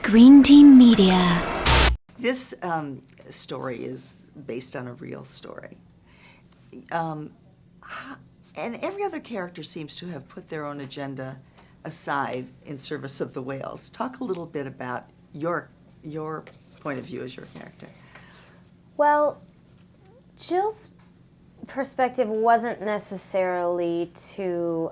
Green Team Media. This story is based on a real story. And every other character seems to have put their own agenda aside in service of the whales. Talk a little bit about your point of view as your character. Well, Jill's perspective wasn't necessarily to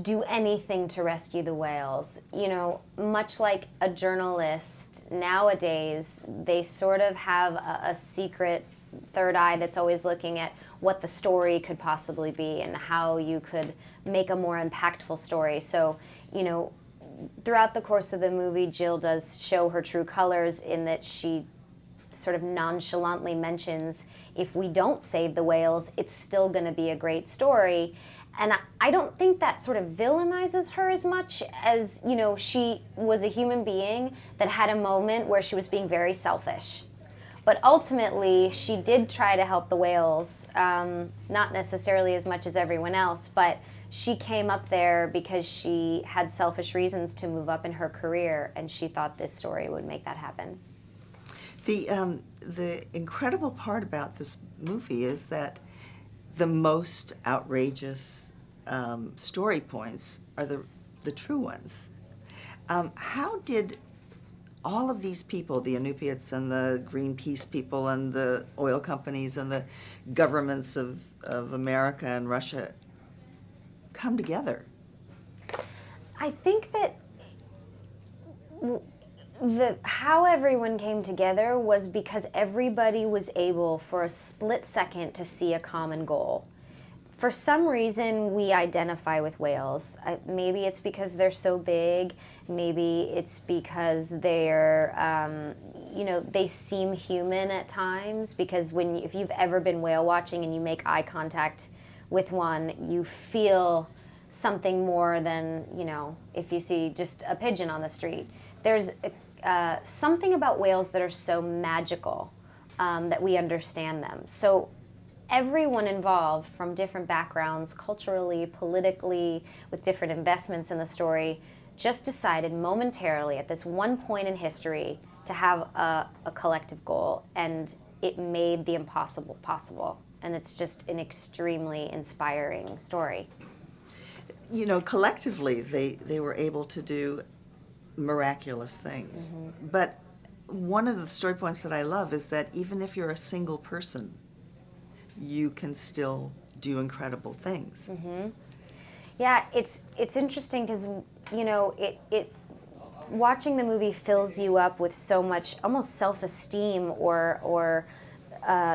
do anything to rescue the whales. You know, much like a journalist nowadays, they sort of have a secret third eye that's always looking at what the story could possibly be and how you could make a more impactful story. So, you know, throughout the course of the movie, Jill does show her true colors in that she sort of nonchalantly mentions, if we don't save the whales, it's still going to be a great story. And I don't think that sort of villainizes her as much as, you know, she was a human being that had a moment where she was being very selfish. But ultimately, she did try to help the whales, not necessarily as much as everyone else, but she came up there because she had selfish reasons to move up in her career, and she thought this story would make that happen. The incredible part about this movie is that the most outrageous story points are the true ones. How did all of these people, the Inupiats and the Greenpeace people and the oil companies and the governments of America and Russia come together? I think that how everyone came together was because everybody was able for a split second to see a common goal. For some reason, we identify with whales. Maybe it's because they're so big. Maybe it's because they're, you know, they seem human at times. Because if you've ever been whale watching and you make eye contact with one, you feel something more than, you know, if you see just a pigeon on the street. There's something about whales that are so magical that we understand them. So everyone involved from different backgrounds, culturally, politically, with different investments in the story, just decided momentarily at this one point in history to have a collective goal, and it made the impossible possible. And it's just an extremely inspiring story. You know, collectively, they were able to do miraculous things. Mm-hmm. But one of the story points that I love is that even if you're a single person, you can still do incredible things. Mm-hmm. Yeah, it's interesting because, you know, it watching the movie fills you up with so much almost self-esteem or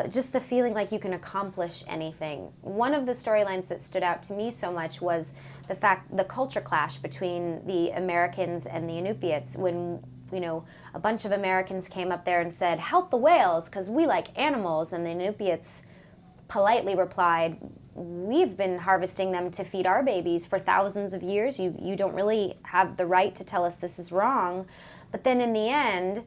just the feeling like you can accomplish anything. One of the storylines that stood out to me so much was the culture clash between the Americans and the Inupiats when, you know, a bunch of Americans came up there and said, help the whales because we like animals, and the Inupiats politely replied, we've been harvesting them to feed our babies for thousands of years. You don't really have the right to tell us this is wrong. But then in the end,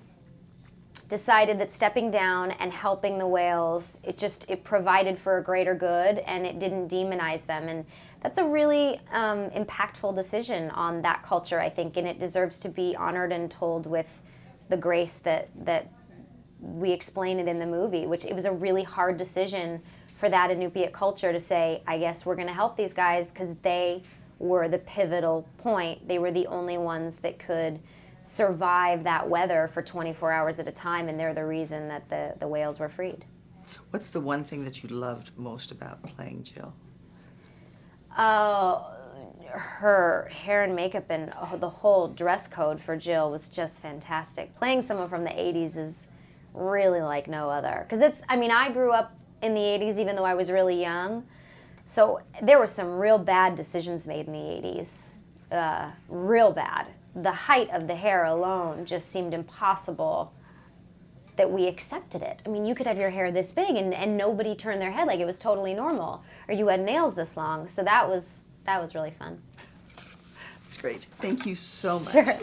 decided that stepping down and helping the whales, it provided for a greater good, and it didn't demonize them. And that's a really impactful decision on that culture, I think, and it deserves to be honored and told with the grace that we explain it in the movie, which it was a really hard decision for that Inupiat culture to say, I guess we're going to help these guys because they were the pivotal point. They were the only ones that could survive that weather for 24 hours at a time, and they're the reason that the whales were freed. What's the one thing that you loved most about playing Jill? Her hair and makeup and the whole dress code for Jill was just fantastic. Playing someone from the 80s is really like no other. Because I grew up in the 80s even though I was really young. So there were some real bad decisions made in the 80s. Real bad. The height of the hair alone just seemed impossible that we accepted it. I mean, you could have your hair this big and nobody turned their head like it was totally normal. Or you had nails this long. So that was really fun. That's great. Thank you so much. Sure.